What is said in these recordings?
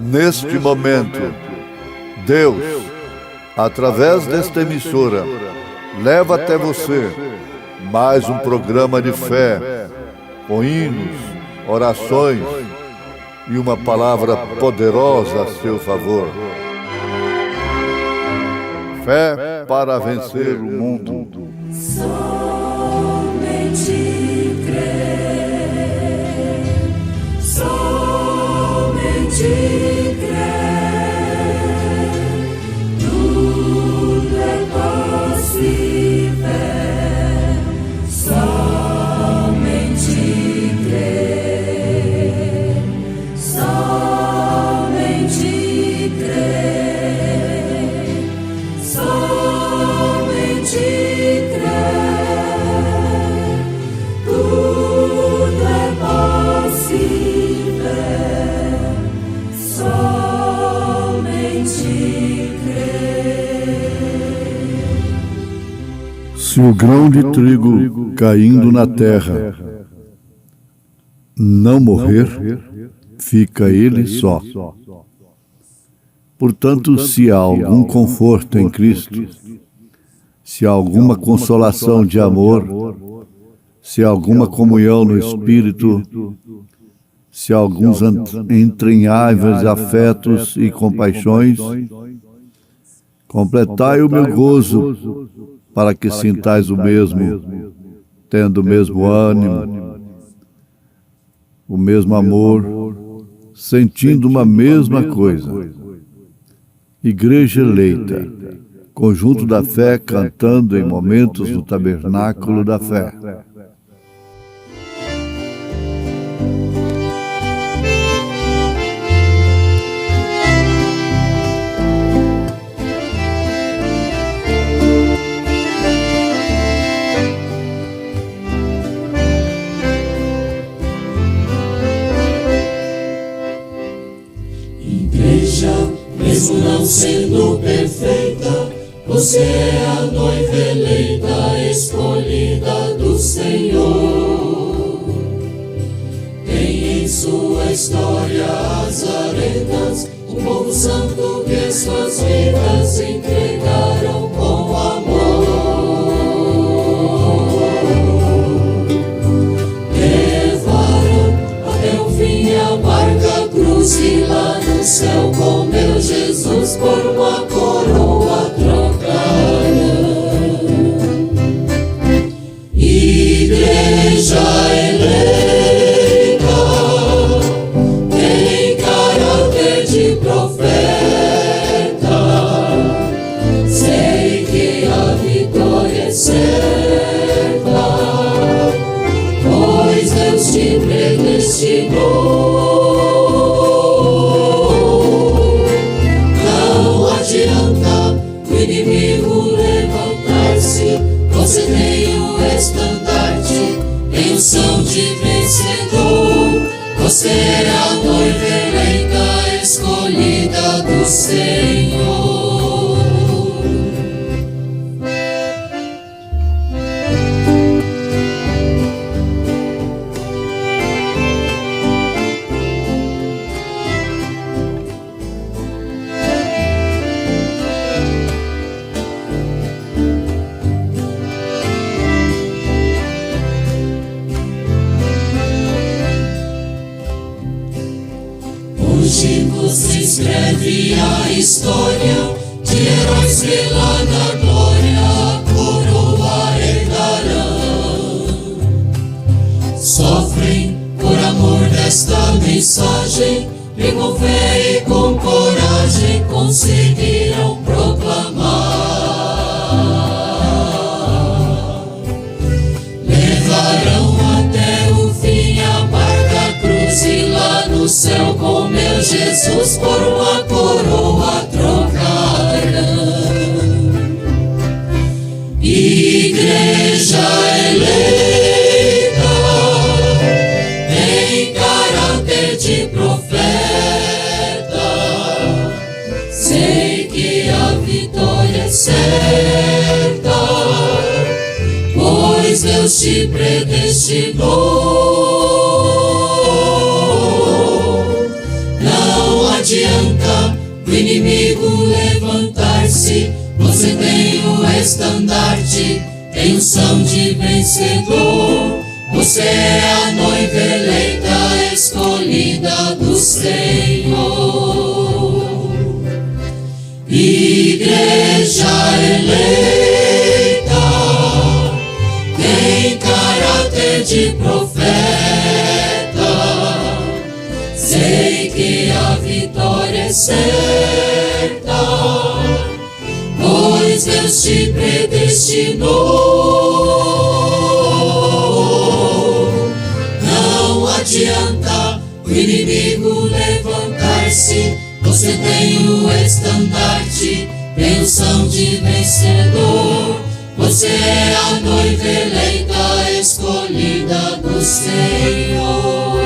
Neste momento, Deus, através desta emissora, leva até você mais um programa de fé, com hinos, orações e uma palavra poderosa a seu favor. Fé para vencer o mundo. Somente crer, somente crer, tudo é possível, somente crer, somente crer, somente crer, tudo é possível, somente crer. Se o grão de trigo caindo na terra não morrer, fica ele só. Portanto, se há algum conforto em Cristo, se há alguma consolação de amor, se há alguma comunhão no Espírito, se há alguns entranháveis afetos e compaixões, completai o meu gozo, para que sintais o mesmo, tendo o mesmo ânimo, o mesmo amor, sentindo uma mesma coisa. Igreja eleita, conjunto da fé cantando em momentos no tabernáculo da fé. Mesmo não sendo perfeita, você é a noiva eleita, escolhida do Senhor. Tem em sua história as arenas, um povo santo que suas vidas entregaram com amor. Levaram até o fim a amarga cruz e lá no céu com meu Jesus por uma coroa trocaram. Igreja eleita, tem caráter de profeta, sei que a vitória é certa, pois Deus te predestinou. Você tem o estandarte, tem o som de vencedor. Você é a noiva eleita, escolhida do Senhor. Você escreve a história de heróis que lá na glória a coroa herdarão. Sofrem por amor desta mensagem, e com fé e com coragem conseguirão proclamar. Levarão até o fim a amarga cruz e lá no céu com meu Jesus por uma coroa trocarão. Igreja eleita, tem caráter de profeta, sei que a vitória é certa, pois Deus te predestinou. Não adianta o inimigo levantar-se. Você tem o estandarte, tem unção de vencedor. Você é a noiva eleita, escolhida do Senhor. Igreja eleita, tem caráter de profeta. Sei que a vitória é certa, pois Deus te predestinou. Não adianta o inimigo levantar-se. Você tem o estandarte, tem unção de vencedor. Você é a noiva eleita, escolhida do Senhor.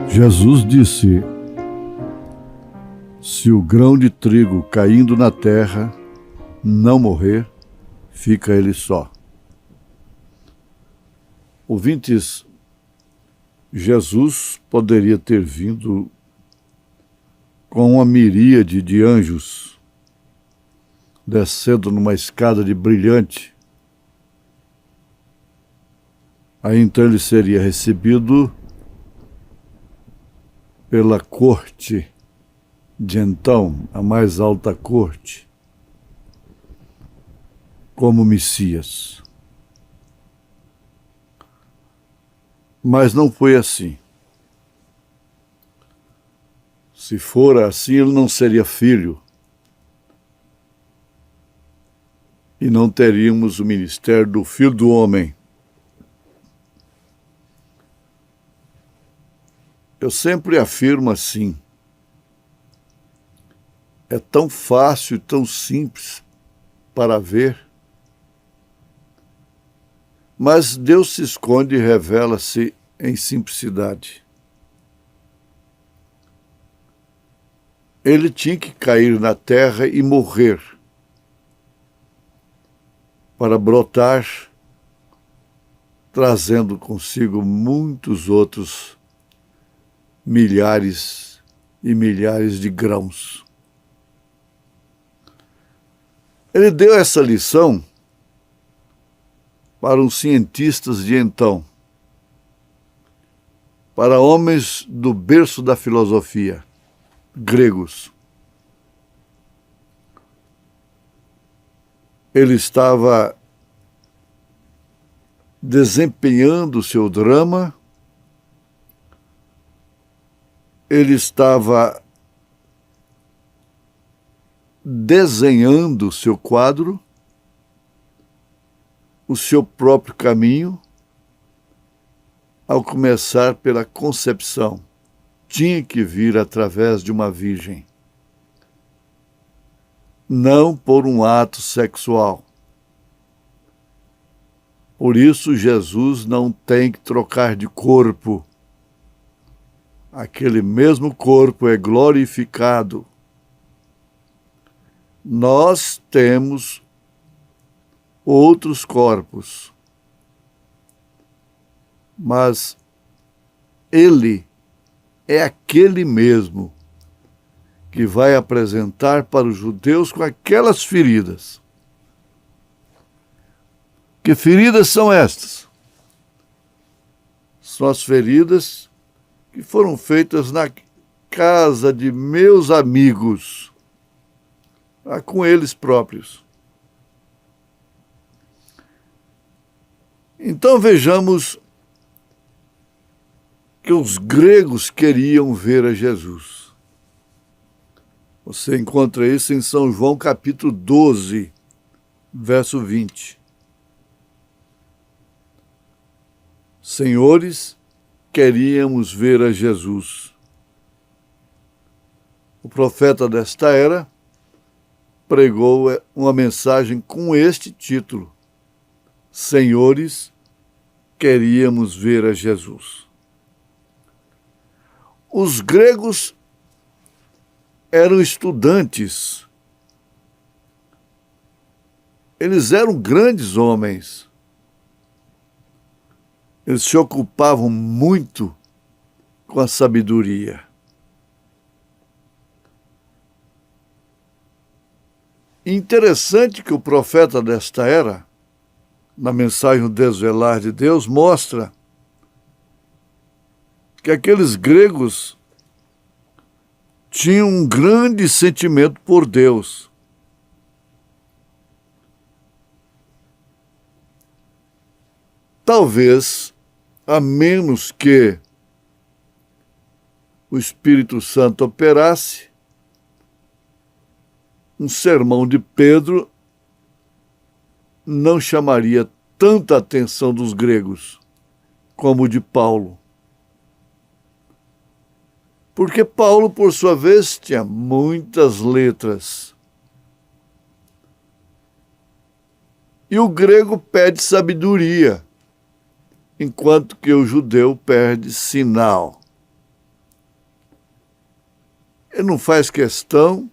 Jesus disse: se o grão de trigo caindo na terra não morrer, fica ele só. Ouvintes, Jesus poderia ter vindo com uma miríade de anjos, descendo numa escada de brilhante. Aí então ele seria recebido pela corte de então, a mais alta corte, como Messias. Mas não foi assim. Se fora assim, ele não seria filho. E não teríamos o ministério do Filho do Homem. Eu sempre afirmo assim: é tão fácil e tão simples para ver, mas Deus se esconde e revela-se em simplicidade. Ele tinha que cair na terra e morrer para brotar, trazendo consigo muitos outros milhares e milhares de grãos. Ele deu essa lição para os cientistas de então, para homens do berço da filosofia, gregos. Ele estava desempenhando o seu drama, ele estava desenhando o seu quadro, o seu próprio caminho, ao começar pela concepção. Tinha que vir através de uma virgem, não por um ato sexual. Por isso, Jesus não tem que trocar de corpo. Aquele mesmo corpo é glorificado. Nós temos outros corpos, mas ele é aquele mesmo que vai apresentar para os judeus com aquelas feridas. Que feridas são estas? São as feridas que foram feitas na casa de meus amigos, com eles próprios. Então vejamos que os gregos queriam ver a Jesus. Você encontra isso em São João capítulo 12, verso 20. Senhores queríamos ver a Jesus. O profeta desta era pregou uma mensagem com este título: Senhores, queríamos ver a Jesus. Os gregos eram estudantes. Eles eram grandes homens. Eles se ocupavam muito com a sabedoria. Interessante que o profeta desta era, na mensagem O Desvelar de Deus, mostra que aqueles gregos tinham um grande sentimento por Deus. Talvez, a menos que o Espírito Santo operasse, um sermão de Pedro não chamaria tanta atenção dos gregos como o de Paulo. Porque Paulo, por sua vez, tinha muitas letras. E o grego pede sabedoria, enquanto que o judeu perde sinal. Ele não faz questão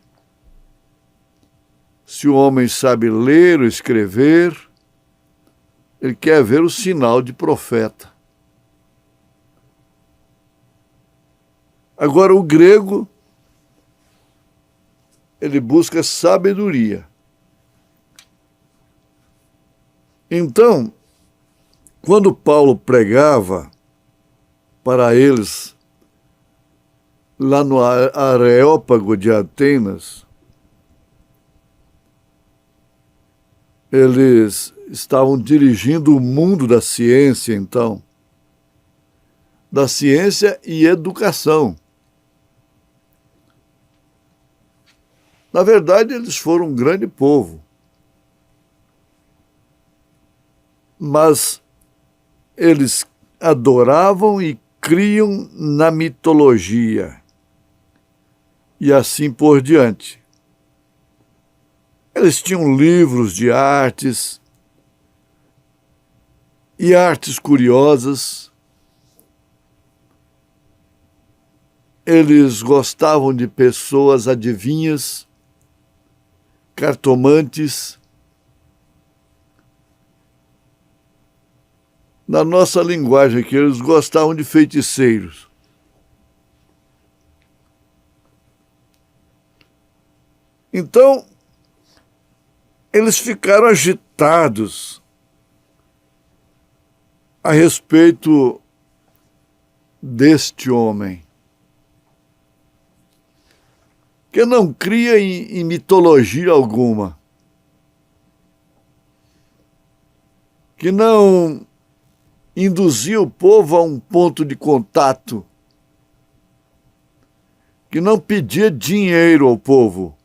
se o homem sabe ler ou escrever, ele quer ver o sinal de profeta. Agora, o grego, ele busca sabedoria. Então, quando Paulo pregava para eles, lá no Areópago de Atenas, eles estavam dirigindo o mundo da ciência, então, da ciência e educação. Na verdade, eles foram um grande povo. Mas eles adoravam e criam na mitologia. E assim por diante. Eles tinham livros de artes e artes curiosas. Eles gostavam de pessoas adivinhas, cartomantes. Na nossa linguagem aqui, eles gostavam de feiticeiros. Então, eles ficaram agitados a respeito deste homem, que não cria em mitologia alguma, que não induzia o povo a um ponto de contato, que não pedia dinheiro ao povo,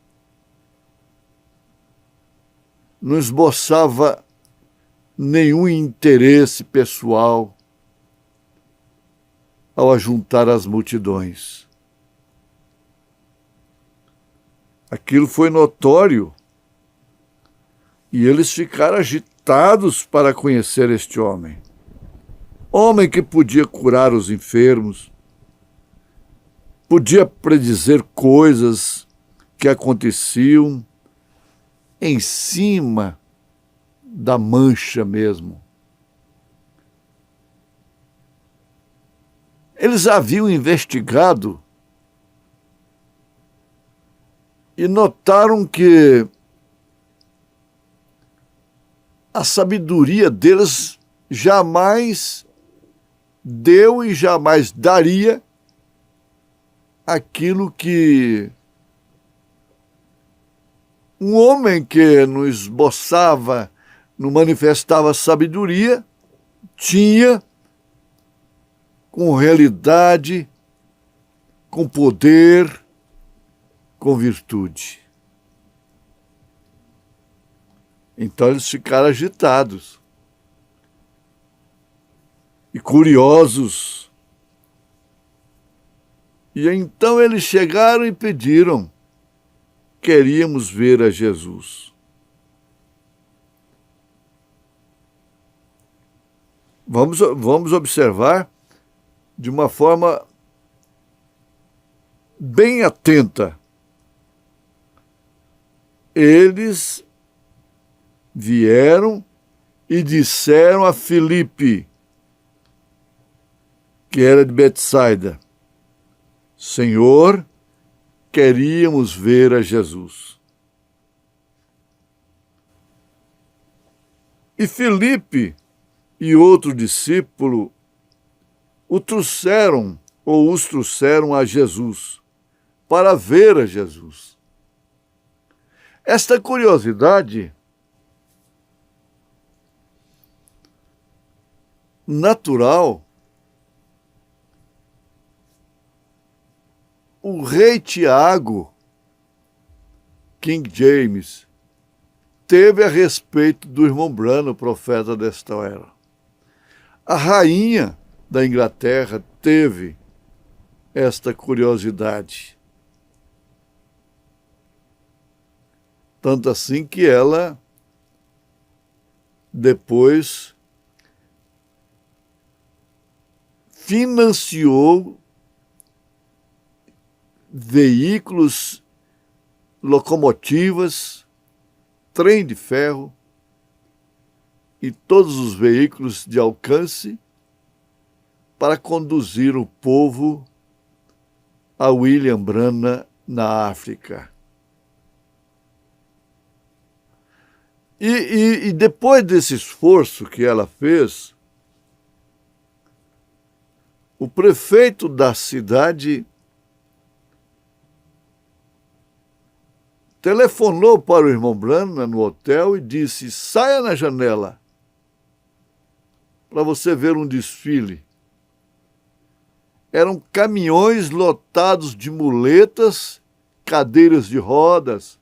não esboçava nenhum interesse pessoal ao ajuntar as multidões. Aquilo foi notório e eles ficaram agitados para conhecer este homem. Homem que podia curar os enfermos, podia predizer coisas que aconteciam em cima da mancha mesmo. Eles haviam investigado e notaram que a sabedoria deles jamais deu e jamais daria aquilo que um homem que não esboçava, não manifestava sabedoria, tinha com realidade, com poder, com virtude. Então eles ficaram agitados e curiosos E então eles chegaram e pediram: queríamos ver a Jesus. Vamos observar de uma forma bem atenta. Eles vieram e disseram a Filipe, que era de Betsaida: Senhor, queríamos ver a Jesus. E Filipe e outro discípulo os trouxeram a Jesus, para ver a Jesus. Esta curiosidade natural, o rei Tiago, King James, teve a respeito do irmão Branham, profeta desta era. A rainha da Inglaterra teve esta curiosidade. Tanto assim que ela depois financiou veículos, locomotivas, trem de ferro e todos os veículos de alcance para conduzir o povo a William Branham na África. E depois desse esforço que ela fez, o prefeito da cidade telefonou para o irmão Branham no hotel e disse: saia na janela para você ver um desfile. Eram caminhões lotados de muletas, cadeiras de rodas,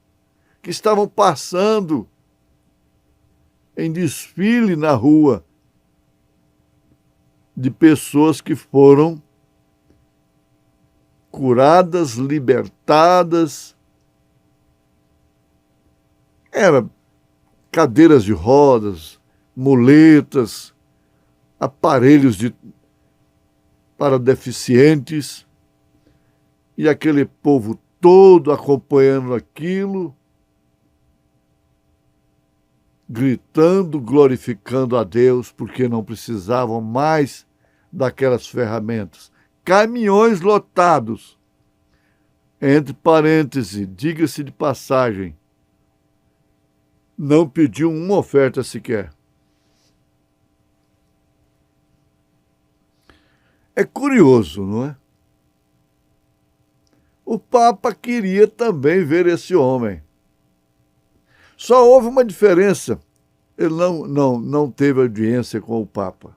que estavam passando em desfile na rua, de pessoas que foram curadas, libertadas. Eram cadeiras de rodas, muletas, aparelhos para deficientes, e aquele povo todo acompanhando aquilo, gritando, glorificando a Deus, porque não precisavam mais daquelas ferramentas. Caminhões lotados. Entre parênteses, diga-se de passagem, não pediu uma oferta sequer. É curioso, não é? O Papa queria também ver esse homem. Só houve uma diferença. Ele não teve audiência com o Papa.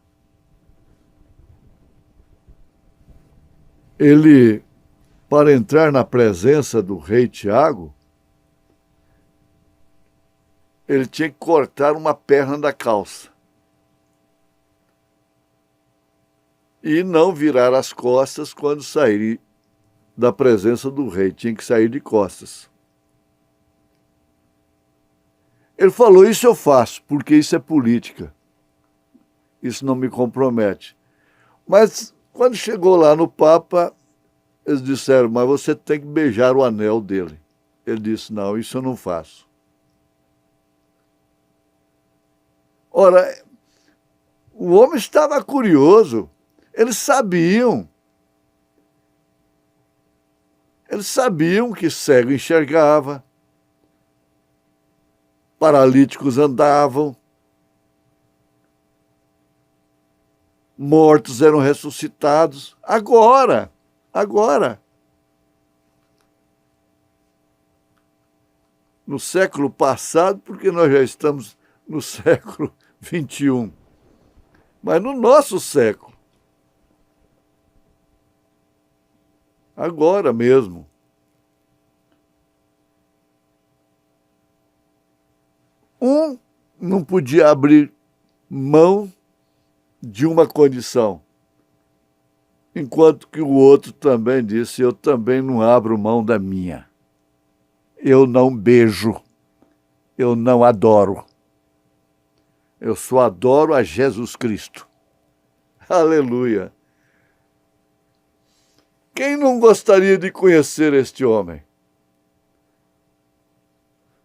Ele, para entrar na presença do rei Tiago, ele tinha que cortar uma perna da calça e não virar as costas quando sair da presença do rei. Tinha que sair de costas. Ele falou: isso eu faço, porque isso é política. Isso não me compromete. Mas quando chegou lá no Papa, eles disseram: mas você tem que beijar o anel dele. Ele disse: não, isso eu não faço. Ora, o homem estava curioso. Eles sabiam que cego enxergava, paralíticos andavam, mortos eram ressuscitados. Agora. No século passado, porque nós já estamos no século XXI. Mas no nosso século. Agora mesmo. Um não podia abrir mão de uma condição. Enquanto que o outro também disse: eu também não abro mão da minha. Eu não beijo, eu não adoro. Eu só adoro a Jesus Cristo. Aleluia! Quem não gostaria de conhecer este homem?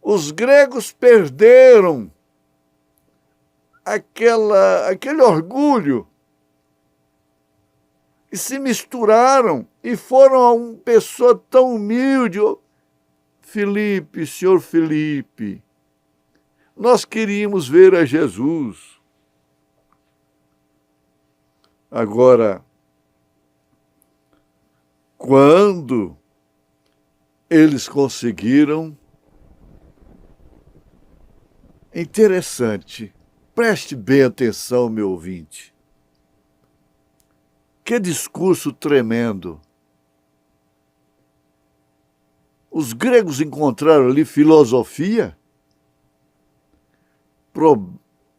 Os gregos perderam aquele orgulho e se misturaram e foram a uma pessoa tão humilde. Filipe, senhor Filipe, nós queríamos ver a Jesus. Agora, quando eles conseguiram, interessante, preste bem atenção, meu ouvinte. Que discurso tremendo. Os gregos encontraram ali filosofia,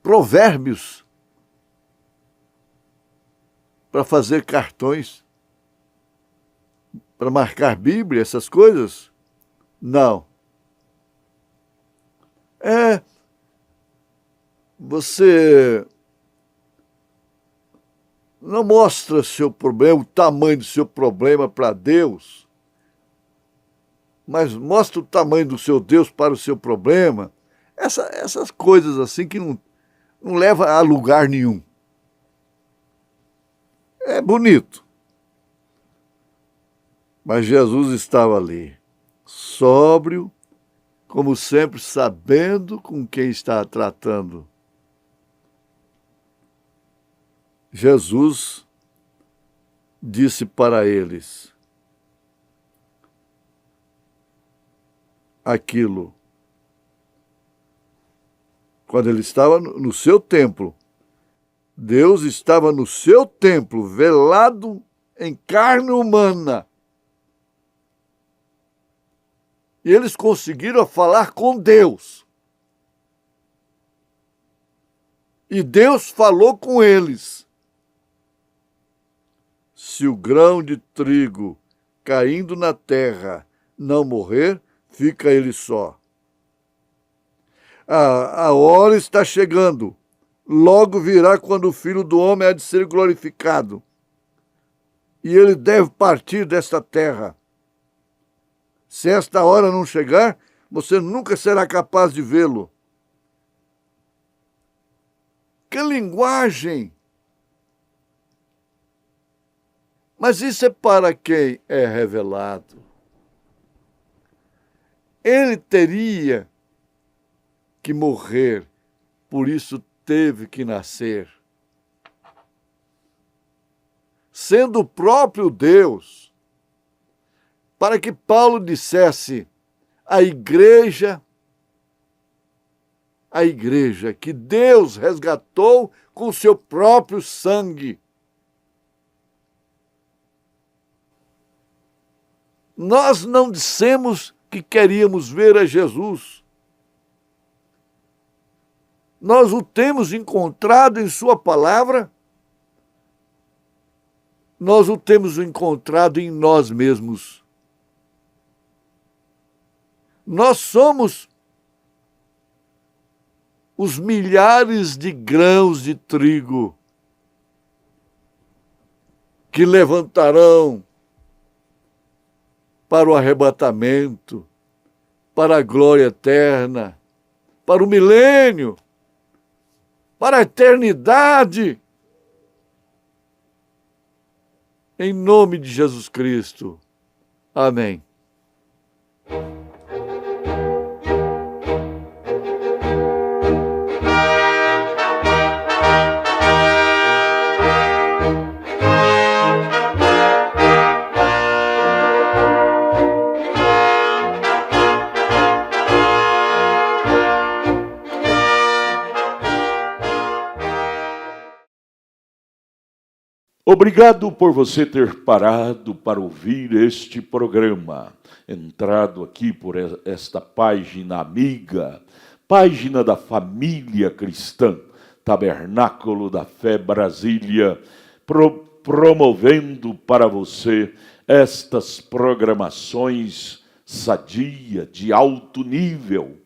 provérbios, para fazer cartões, para marcar Bíblia, essas coisas? Não. Você não mostra seu problema, o tamanho do seu problema para Deus, mas mostra o tamanho do seu Deus para o seu problema. Essas coisas assim que não levam a lugar nenhum. É bonito. Mas Jesus estava ali, sóbrio, como sempre, sabendo com quem está tratando. Jesus disse para eles aquilo. Quando ele estava no seu templo, Deus estava no seu templo, velado em carne humana. E eles conseguiram falar com Deus. E Deus falou com eles. Se o grão de trigo caindo na terra não morrer, fica ele só. A hora está chegando, logo virá quando o Filho do Homem há de ser glorificado. E ele deve partir desta terra. Se esta hora não chegar, você nunca será capaz de vê-lo. Que linguagem! Mas isso é para quem é revelado. Ele teria que morrer, por isso teve que nascer. Sendo o próprio Deus, para que Paulo dissesse a igreja que Deus resgatou com o seu próprio sangue. Nós não dissemos que queríamos ver a Jesus. Nós o temos encontrado em sua palavra. Nós o temos encontrado em nós mesmos. Nós somos os milhares de grãos de trigo que levantarão para o arrebatamento, para a glória eterna, para o milênio, para a eternidade. Em nome de Jesus Cristo. Amém. Obrigado por você ter parado para ouvir este programa, entrado aqui por esta página amiga, página da família cristã, Tabernáculo da Fé Brasília, promovendo para você estas programações sadia, de alto nível,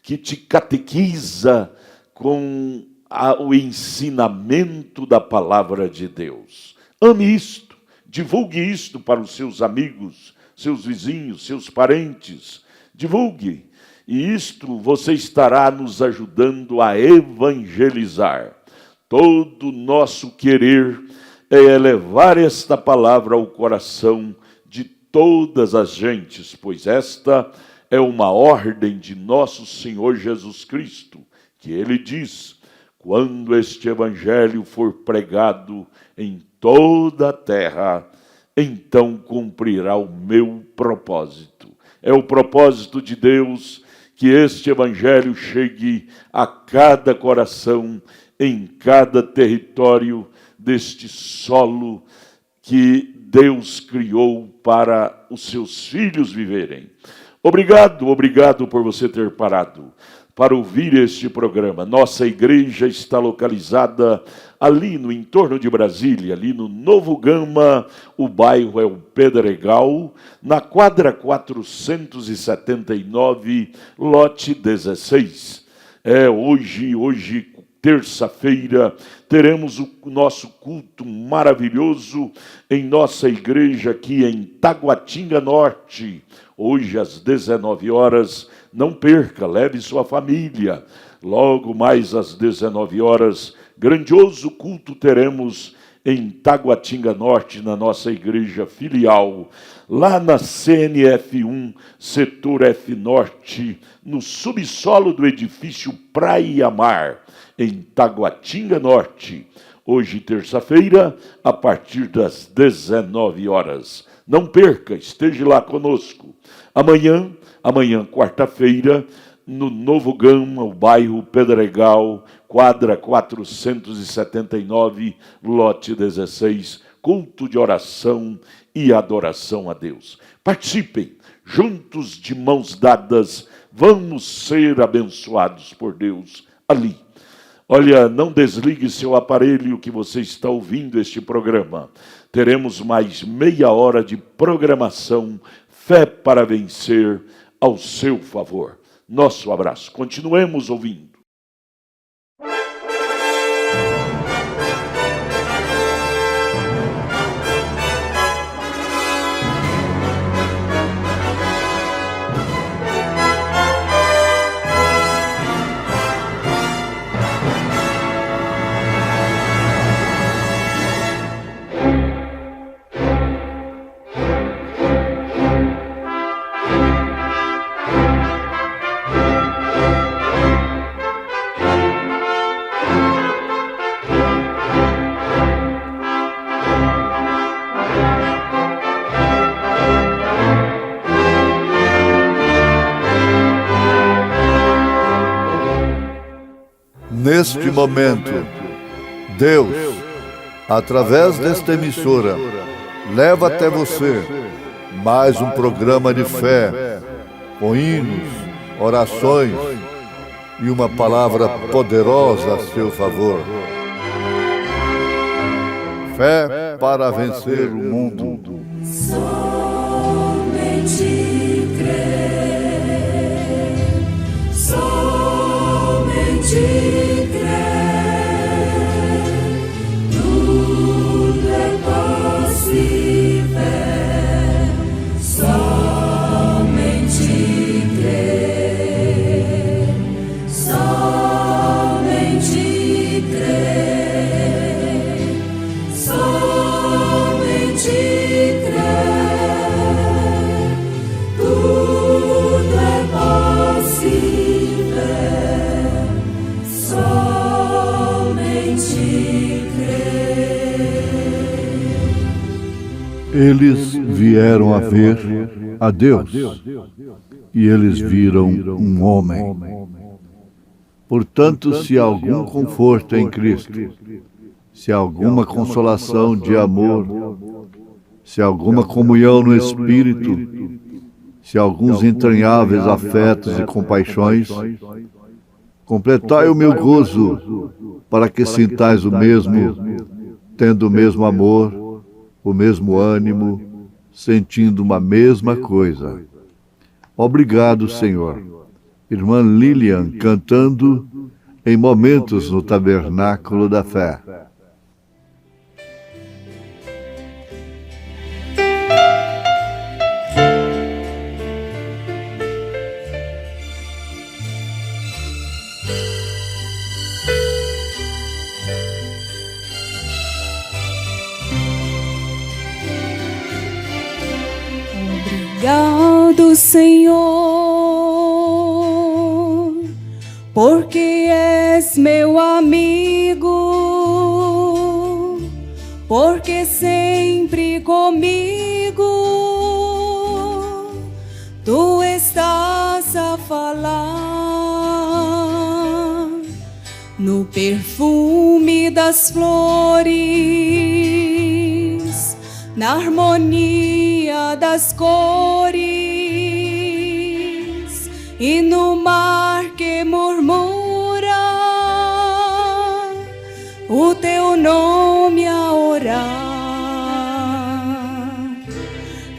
que te catequiza com o ensinamento da palavra de Deus. Ame isto, divulgue isto para os seus amigos, seus vizinhos, seus parentes. Divulgue. E isto você estará nos ajudando a evangelizar. Todo o nosso querer é levar esta palavra ao coração de todas as gentes, pois esta é uma ordem de nosso Senhor Jesus Cristo, que ele diz: quando este evangelho for pregado em toda a terra, então cumprirá o meu propósito. É o propósito de Deus que este evangelho chegue a cada coração, em cada território deste solo que Deus criou para os seus filhos viverem. Obrigado por você ter parado para ouvir este programa. Nossa igreja está localizada ali no entorno de Brasília, ali no Novo Gama, o bairro é o Pedregal, na quadra 479, lote 16. Hoje, terça-feira, teremos o nosso culto maravilhoso em nossa igreja aqui em Taguatinga Norte. Hoje às 19 horas, não perca, leve sua família. Logo mais às 19 horas, grandioso culto teremos em Taguatinga Norte, na nossa igreja filial, lá na CNF1, setor F Norte, no subsolo do edifício Praia Mar, em Taguatinga Norte. Hoje, terça-feira, a partir das 19 horas. Não perca, esteja lá conosco. Amanhã, quarta-feira, no Novo Gama, o bairro Pedregal, quadra 479, lote 16, culto de oração e adoração a Deus. Participem, juntos de mãos dadas, vamos ser abençoados por Deus ali. Olha, não desligue seu aparelho que você está ouvindo este programa. Teremos mais meia hora de programação, Fé para Vencer, ao seu favor. Nosso abraço. Continuemos ouvindo. Neste momento, Deus, através desta emissora, leva até você mais um programa de fé, com hinos, orações e uma palavra poderosa a seu favor. Fé para vencer o mundo. Somente crer, somente crer, tudo é possível, somente crer, somente crer, somente crer, tudo é possível, somente crer. Eles vieram a ver a Deus, e eles viram um homem. Portanto, se há algum conforto em Cristo, se há alguma consolação de amor, se há alguma comunhão no Espírito, se há alguns entranháveis afetos e compaixões, completai o meu gozo, para que sintais o mesmo, tendo o mesmo amor, o mesmo ânimo, sentindo uma mesma coisa. Obrigado, Senhor. Irmã Lilian cantando em momentos no Tabernáculo da Fé. Obrigado, Senhor, porque és meu amigo, porque sempre comigo tu estás a falar no perfume das flores, na harmonia das cores e no mar que murmura o teu nome a orar.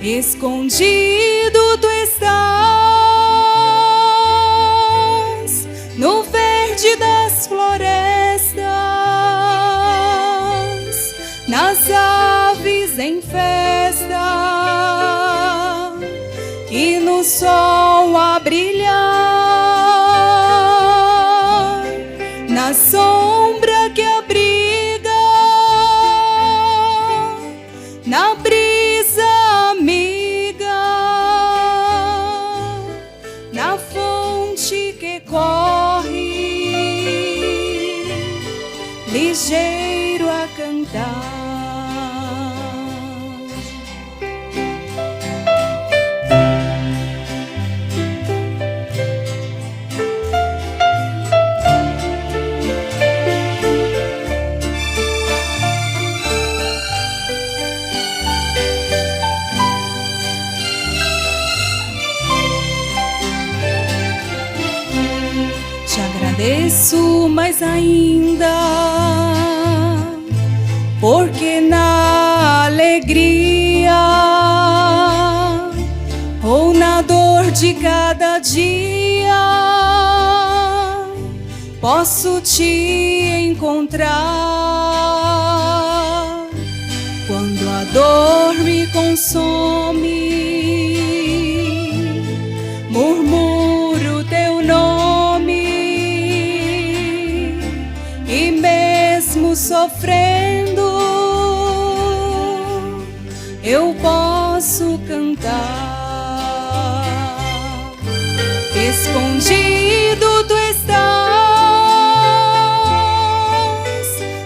Escondido tu estás no verde das florestas, nas aves em festa e no sol a brilhar, na sombra que abriga, na brisa amiga, na fonte que corre, ligeiro a cantar. Te agradeço mais ainda, porque na alegria ou na dor de cada dia posso te encontrar. Quando a dor me consome, murmuro teu nome e mesmo sofrendo eu posso cantar. Escondido tu estás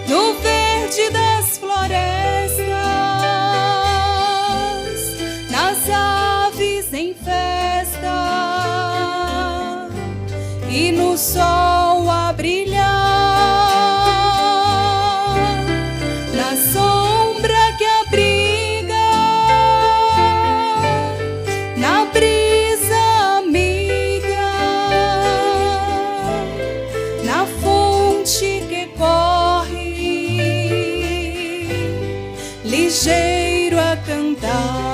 no verde das florestas, nas aves em festa e no sol a brilhar, na sombra que abriga, na brisa amiga, na fonte que corre, ligeiro a cantar.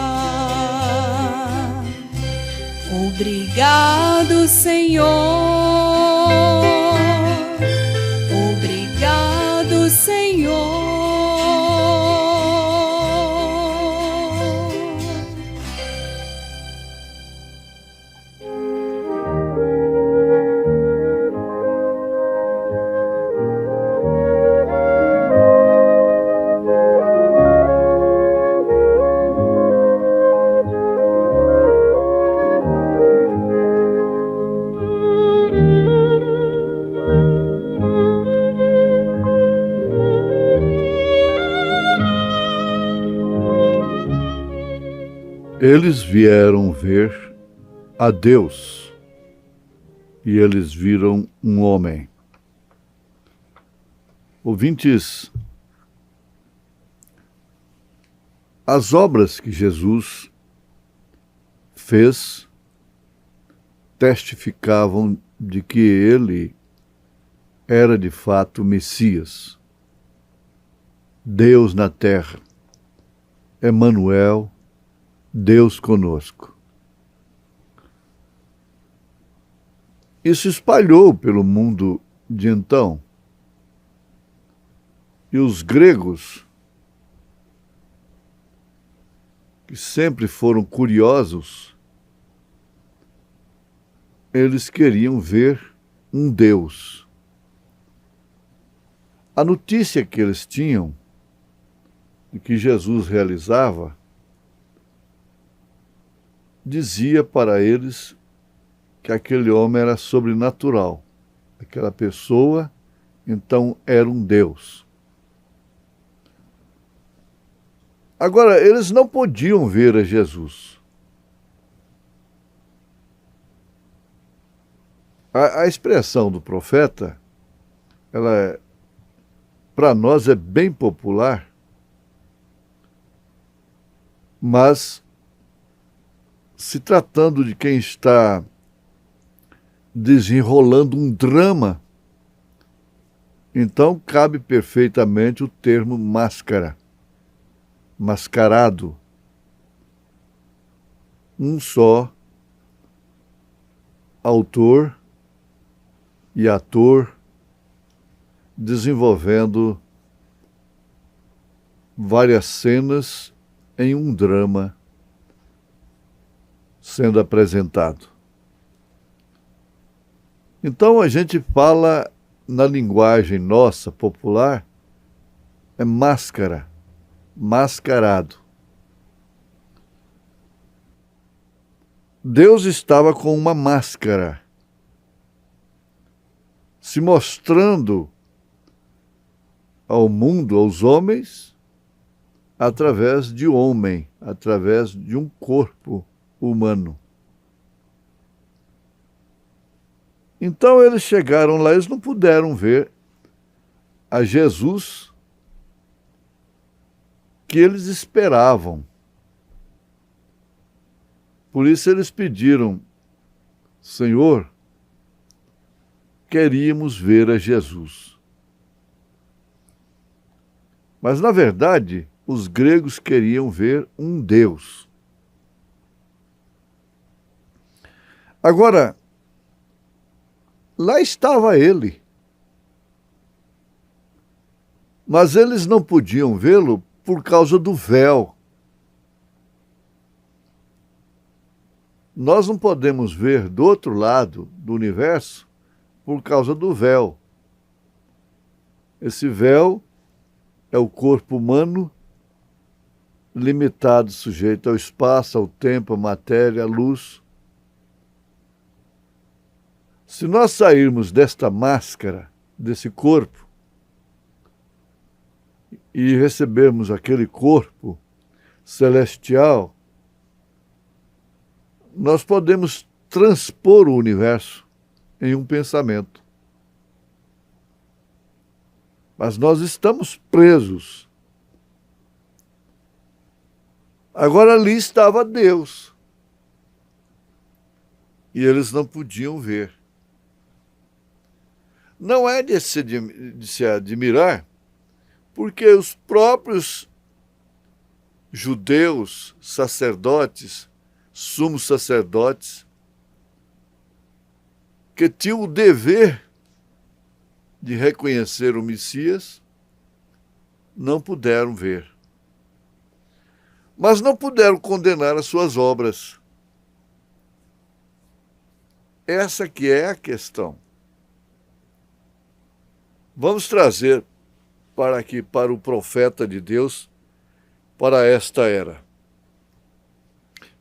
Obrigado, Senhor. Obrigado, Senhor. Eles vieram ver a Deus e eles viram um homem. Ouvintes, as obras que Jesus fez testificavam de que ele era de fato Messias, Deus na terra. Emanuel, Deus conosco. Isso espalhou pelo mundo de então. E os gregos, que sempre foram curiosos, eles queriam ver um Deus. A notícia que eles tinham de que Jesus realizava dizia para eles que aquele homem era sobrenatural. Aquela pessoa, então, era um Deus. Agora, eles não podiam ver a Jesus. A expressão do profeta, para nós é bem popular, mas se tratando de quem está desenrolando um drama, então cabe perfeitamente o termo máscara, mascarado. Um só autor e ator desenvolvendo várias cenas em um drama sendo apresentado. Então a gente fala na linguagem nossa, popular, é máscara, mascarado. Deus estava com uma máscara, se mostrando ao mundo, aos homens, através de homem, através de um corpo humano. Então eles chegaram lá, eles não puderam ver a Jesus que eles esperavam. Por isso eles pediram: Senhor, queríamos ver a Jesus. Mas, na verdade, os gregos queriam ver um Deus. Agora, lá estava ele. Mas eles não podiam vê-lo por causa do véu. Nós não podemos ver do outro lado do universo por causa do véu. Esse véu é o corpo humano limitado, sujeito ao espaço, ao tempo, à matéria, à luz. Se nós sairmos desta máscara, desse corpo, e recebermos aquele corpo celestial, nós podemos transpor o universo em um pensamento. Mas nós estamos presos. Agora ali estava Deus. E eles não podiam ver. Não é de se admirar, porque os próprios judeus, sacerdotes, sumos sacerdotes, que tinham o dever de reconhecer o Messias, não puderam ver. Mas não puderam condenar as suas obras. Essa que é a questão. Vamos trazer para o profeta de Deus, para esta era.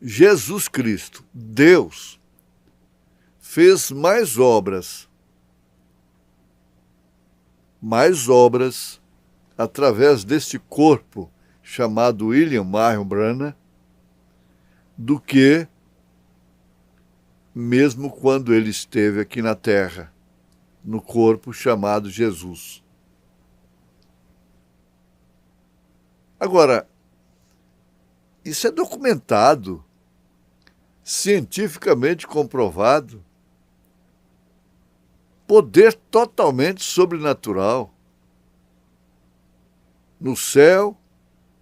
Jesus Cristo, Deus, fez mais obras através deste corpo chamado William Marion Branham, do que mesmo quando ele esteve aqui na Terra, no corpo chamado Jesus. Agora, isso é documentado, cientificamente comprovado, poder totalmente sobrenatural, no céu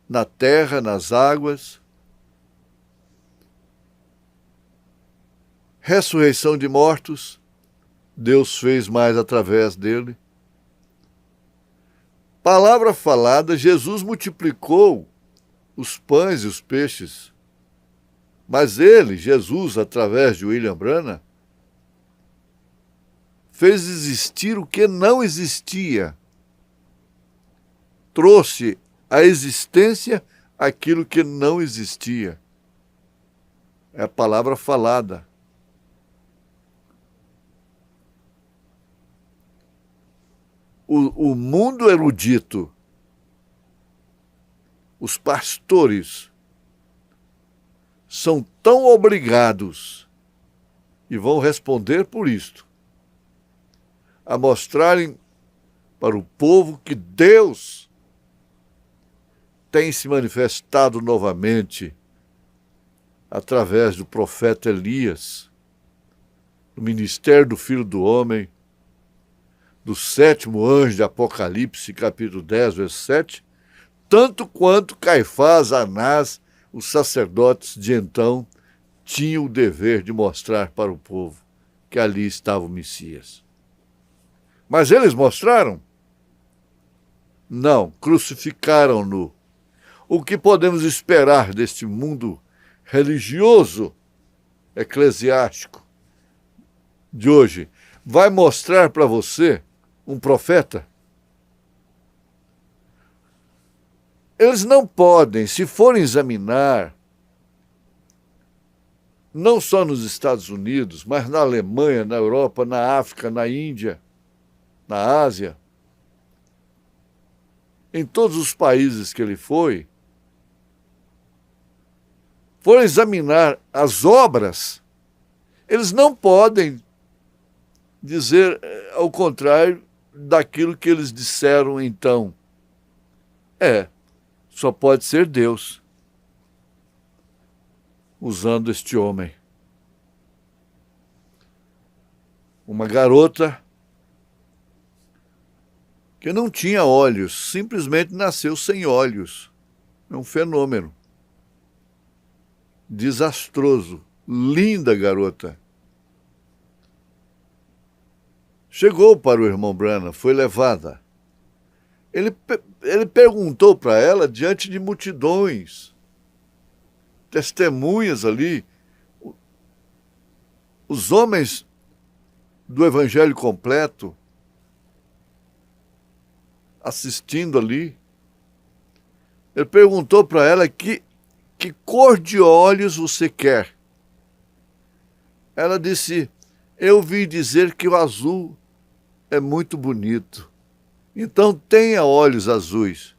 na terra, nas águas, ressurreição de mortos, Deus fez mais através dele. Palavra falada, Jesus multiplicou os pães e os peixes. Mas ele, Jesus, através de William Branham, fez existir o que não existia. Trouxe à existência aquilo que não existia. É a palavra falada. O mundo erudito, os pastores, são tão obrigados, e vão responder por isto, a mostrarem para o povo que Deus tem se manifestado novamente através do profeta Elias, do ministério do Filho do Homem, do 7º anjo de Apocalipse, capítulo 10, verso 7, tanto quanto Caifás, Anás, os sacerdotes de então, tinham o dever de mostrar para o povo que ali estava o Messias. Mas eles mostraram? Não, crucificaram-no. O que podemos esperar deste mundo religioso, eclesiástico de hoje? Vai mostrar para você um profeta? Eles não podem, se forem examinar, não só nos Estados Unidos, mas na Alemanha, na Europa, na África, na Índia, na Ásia, em todos os países que ele foi, forem examinar as obras, eles não podem dizer ao contrário daquilo que eles disseram então. Só pode ser Deus usando este homem. Uma garota que não tinha olhos, simplesmente nasceu sem olhos. É um fenômeno desastroso. Linda garota. Chegou para o irmão Branham, foi levada. Ele perguntou para ela, diante de multidões, testemunhas ali, os homens do Evangelho completo, assistindo ali. Ele perguntou para ela que cor de olhos você quer. Ela disse, eu vi dizer que o azul é muito bonito. Então tenha olhos azuis.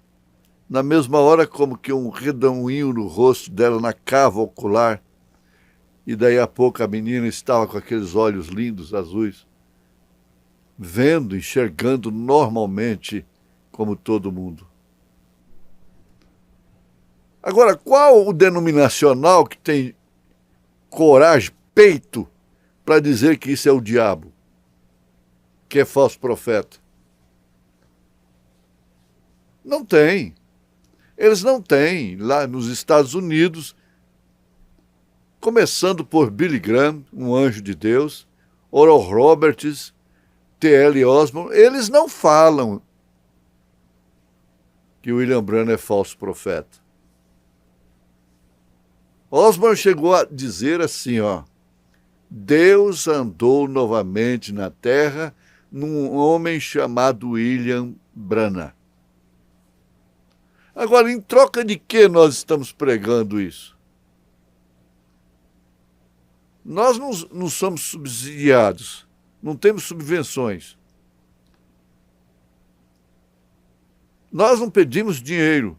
Na mesma hora, como que um redemoinho no rosto dela, na cava ocular. E daí a pouco a menina estava com aqueles olhos lindos, azuis, vendo, enxergando normalmente, como todo mundo. Agora, qual o denominacional que tem coragem, peito, para dizer que isso é o diabo, que é falso profeta? Não tem. Eles não têm. Lá nos Estados Unidos, começando por Billy Graham, um anjo de Deus, Oral Roberts, T.L. Osborne, eles não falam que William Branham é falso profeta. Osborne chegou a dizer assim, Deus andou novamente na terra num homem chamado William Branham. Agora, em troca de que nós estamos pregando isso? Nós não somos subsidiados, não temos subvenções. Nós não pedimos dinheiro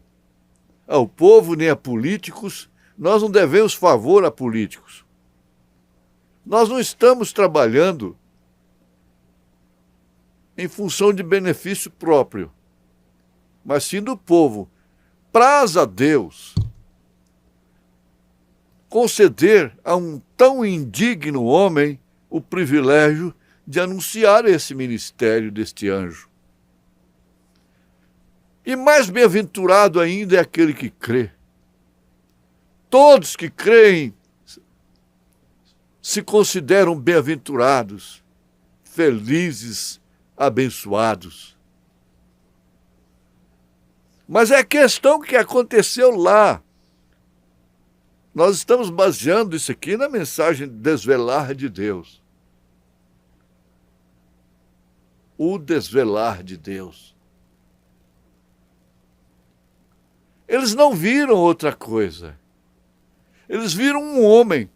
ao povo nem a políticos, nós não devemos favor a políticos. Nós não estamos trabalhando em função de benefício próprio, mas sim do povo. Praz a Deus conceder a um tão indigno homem o privilégio de anunciar esse ministério deste anjo. E mais bem-aventurado ainda é aquele que crê. Todos que creem se consideram bem-aventurados, felizes, abençoados. Mas é a questão que aconteceu lá. Nós estamos baseando isso aqui na mensagem Desvelar de Deus. O desvelar de Deus. Eles não viram outra coisa. Eles viram um homem.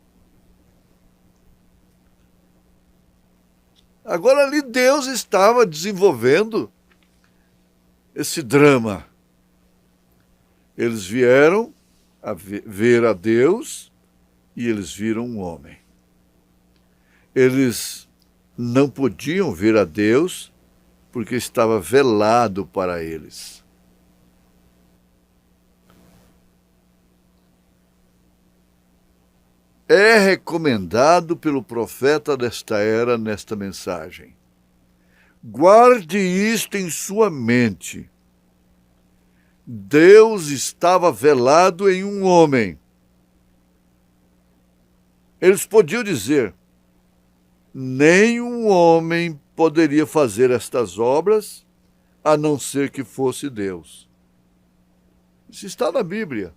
Agora ali Deus estava desenvolvendo esse drama. Eles vieram a ver a Deus e eles viram um homem. Eles não podiam ver a Deus porque estava velado para eles. É recomendado pelo profeta desta era nesta mensagem. Guarde isto em sua mente. Deus estava velado em um homem. Eles podiam dizer, nenhum homem poderia fazer estas obras, a não ser que fosse Deus. Isso está na Bíblia.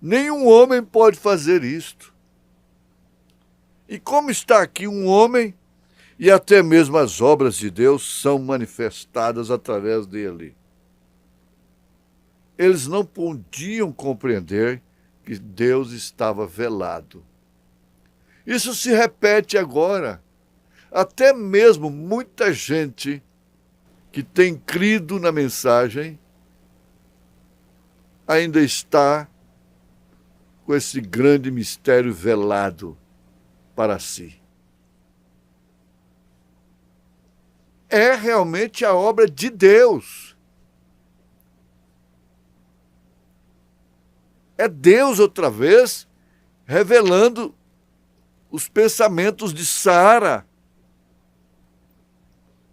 Nenhum homem pode fazer isto. E como está aqui um homem, e até mesmo as obras de Deus são manifestadas através dele. Eles não podiam compreender que Deus estava velado. Isso se repete agora. Até mesmo muita gente que tem crido na mensagem ainda está com esse grande mistério velado para si. É realmente a obra de Deus. É Deus outra vez revelando os pensamentos de Sara.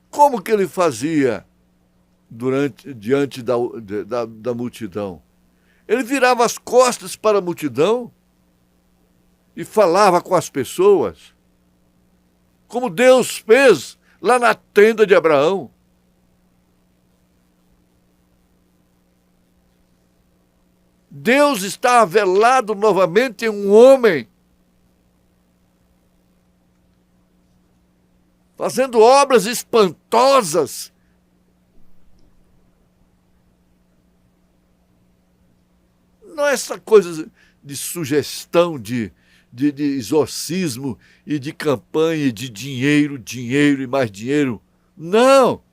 Como que ele fazia diante da multidão? Ele virava as costas para a multidão e falava com as pessoas, como Deus fez lá na tenda de Abraão. Deus está velado novamente em um homem, fazendo obras espantosas. Não é essa coisa de sugestão, de exorcismo e de campanha, de dinheiro, dinheiro e mais dinheiro. Não!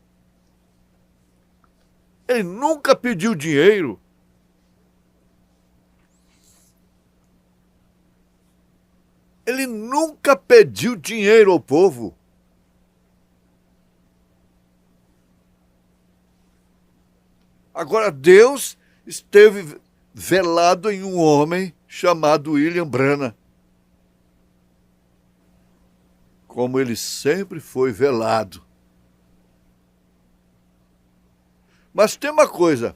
Ele nunca pediu dinheiro. Ele nunca pediu dinheiro ao povo. Agora, Deus esteve velado em um homem chamado William Branham. Como ele sempre foi velado. Mas tem uma coisa,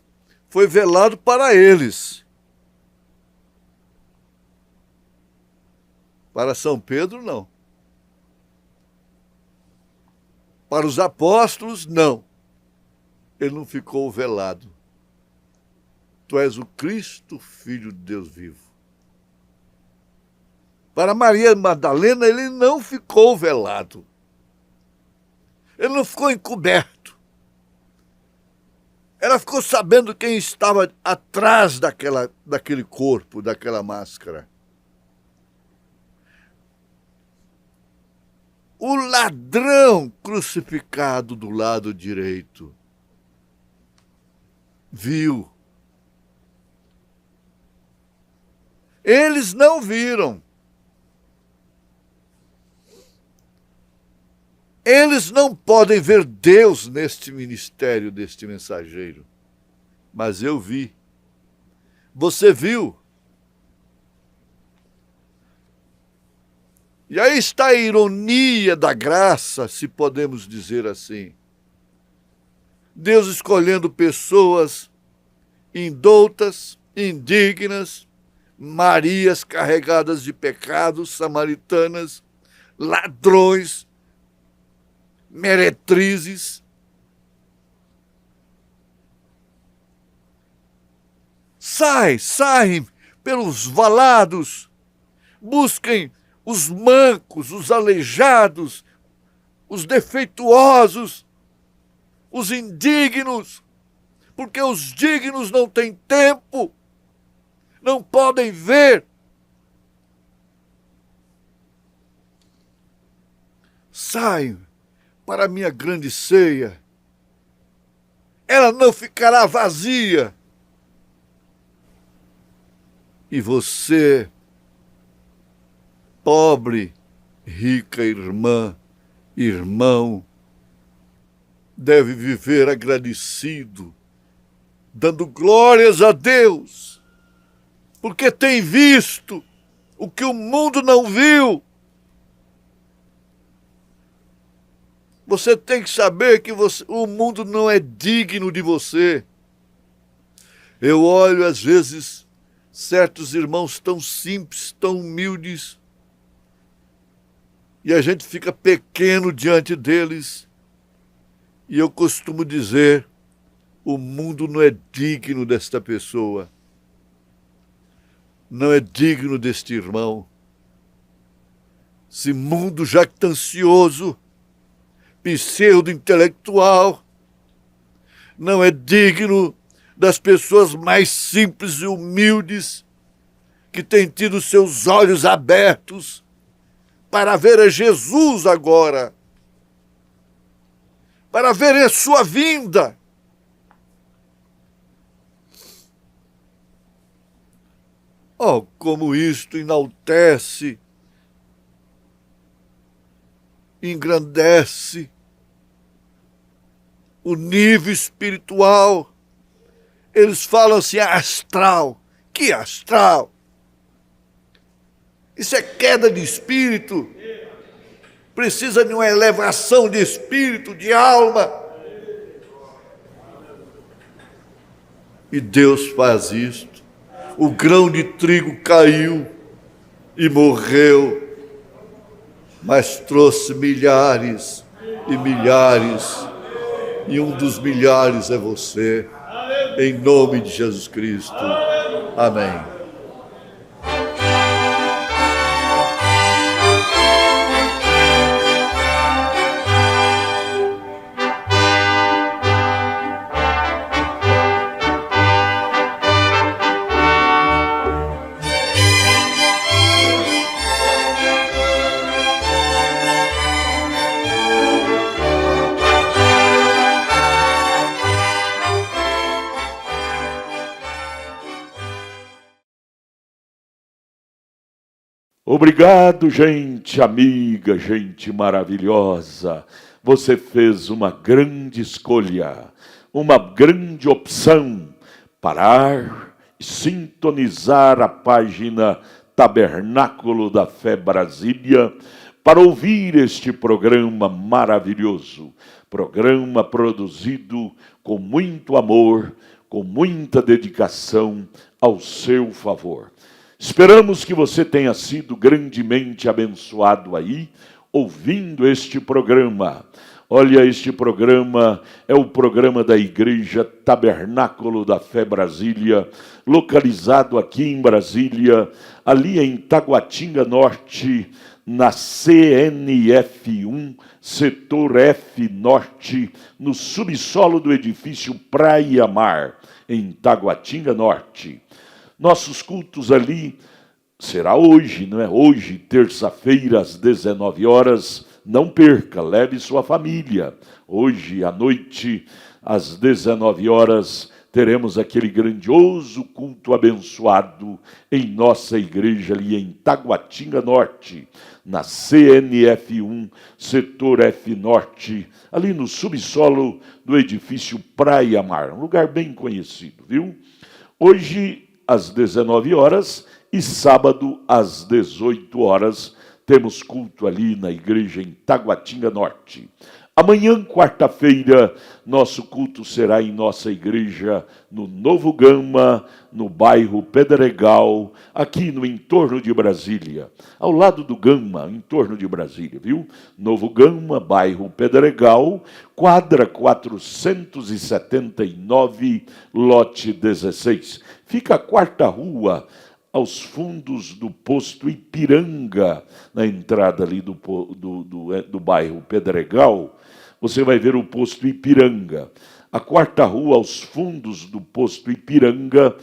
foi velado para eles. Para São Pedro, não. Para os apóstolos, não. Ele não ficou velado. Tu és o Cristo, Filho de Deus vivo. Para Maria Madalena, ele não ficou velado. Ele não ficou encoberto. Ela ficou sabendo quem estava atrás daquele corpo, daquela máscara. O ladrão crucificado do lado direito viu. Eles não viram. Eles não podem ver Deus neste ministério deste mensageiro. Mas eu vi. Você viu? E aí está a ironia da graça, se podemos dizer assim. Deus escolhendo pessoas indoutas, indignas, Marias carregadas de pecados, samaritanas, ladrões, meretrizes. Saem pelos valados, busquem os mancos, os aleijados, os defeituosos, os indignos, porque os dignos não têm tempo, não podem ver. Saiam para a minha grande ceia. Ela não ficará vazia. E você, pobre, rica irmã, irmão, deve viver agradecido, dando glórias a Deus, porque tem visto o que o mundo não viu. Você tem que saber que o mundo não é digno de você. Eu olho, às vezes, certos irmãos tão simples, tão humildes, e a gente fica pequeno diante deles. E eu costumo dizer, o mundo não é digno desta pessoa, não é digno deste irmão. Esse mundo jactancioso, pseudo-intelectual, não é digno das pessoas mais simples e humildes, que têm tido seus olhos abertos para ver a Jesus agora, para ver a sua vinda. Oh, como isto enaltece, engrandece o nível espiritual. Eles falam assim, astral. Que astral? Isso é queda de espírito. Precisa de uma elevação de espírito, de alma. E Deus faz isto. O grão de trigo caiu e morreu, mas trouxe milhares e milhares, e um dos milhares é você, em nome de Jesus Cristo. Amém. Obrigado, gente amiga, gente maravilhosa. Você fez uma grande escolha, uma grande opção, parar e sintonizar a página Tabernáculo da Fé Brasília para ouvir este programa maravilhoso, programa produzido com muito amor, com muita dedicação ao seu favor. Esperamos que você tenha sido grandemente abençoado aí, ouvindo este programa. Olha, este programa é o programa da Igreja Tabernáculo da Fé Brasília, localizado aqui em Brasília, ali em Taguatinga Norte, na CNF1, setor F Norte, no subsolo do edifício Praia Mar, em Taguatinga Norte. Nossos cultos ali será hoje, não é? Hoje, terça-feira, às 19 horas. Não perca, leve sua família. Hoje, à noite, às 19 horas, teremos aquele grandioso culto abençoado em nossa igreja ali em Taguatinga Norte, na CNF1, setor F Norte, ali no subsolo do edifício Praia Mar, um lugar bem conhecido, viu? Hoje, às 19 horas e sábado às 18 horas, temos culto ali na igreja em Taguatinga Norte. Amanhã, quarta-feira, nosso culto será em nossa igreja, no Novo Gama, no bairro Pedregal, aqui no entorno de Brasília. Ao lado do Gama, em torno de Brasília, viu? Novo Gama, bairro Pedregal, quadra 479, lote 16. Fica a quarta rua, aos fundos do posto Ipiranga, na entrada ali do bairro Pedregal. Você vai ver o posto Ipiranga. A quarta rua, aos fundos do posto Ipiranga,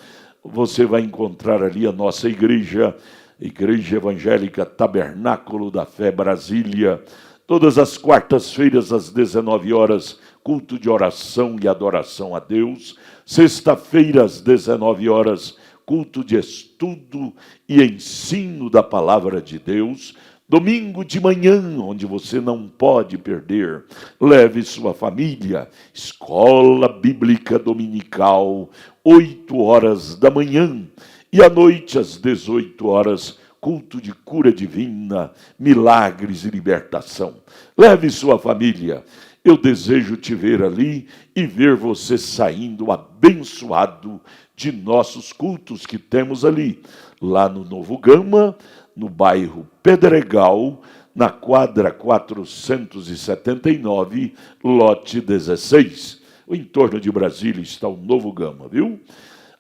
você vai encontrar ali a nossa igreja, Igreja Evangélica Tabernáculo da Fé Brasília. Todas as quartas-feiras, às 19 horas, culto de oração e adoração a Deus. Sexta-feira, às 19 horas, culto de estudo e ensino da Palavra de Deus. Domingo de manhã, onde você não pode perder, leve sua família, escola bíblica dominical, 8 horas da manhã, e à noite, às 18 horas, culto de cura divina, milagres e libertação. Leve sua família. Eu desejo te ver ali e ver você saindo abençoado de nossos cultos que temos ali, lá no Novo Gama, no bairro Pedregal, na quadra 479, lote 16. O entorno de Brasília está o Novo Gama, viu?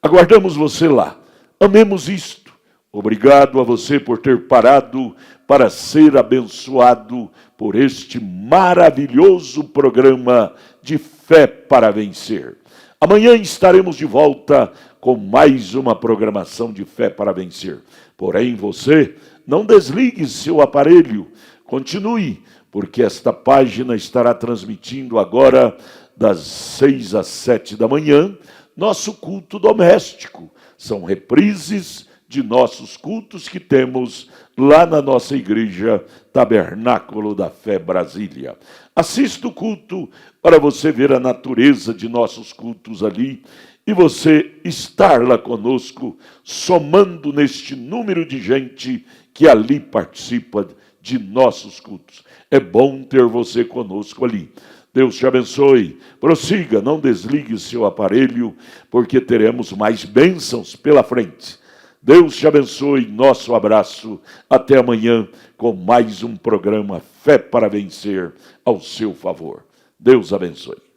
Aguardamos você lá. Amemos isto. Obrigado a você por ter parado para ser abençoado por este maravilhoso programa de Fé para Vencer. Amanhã estaremos de volta com mais uma programação de Fé para Vencer. Porém, você não desligue seu aparelho, continue, porque esta página estará transmitindo agora das 6 às 7 da manhã, nosso culto doméstico. São reprises de nossos cultos que temos lá na nossa igreja Tabernáculo da Fé Brasília. Assista o culto para você ver a natureza de nossos cultos ali e você estar lá conosco, somando neste número de gente que ali participa de nossos cultos. É bom ter você conosco ali. Deus te abençoe. Prossiga, não desligue seu aparelho, porque teremos mais bênçãos pela frente. Deus te abençoe, nosso abraço. Até amanhã com mais um programa Fé para Vencer ao seu favor. Deus abençoe.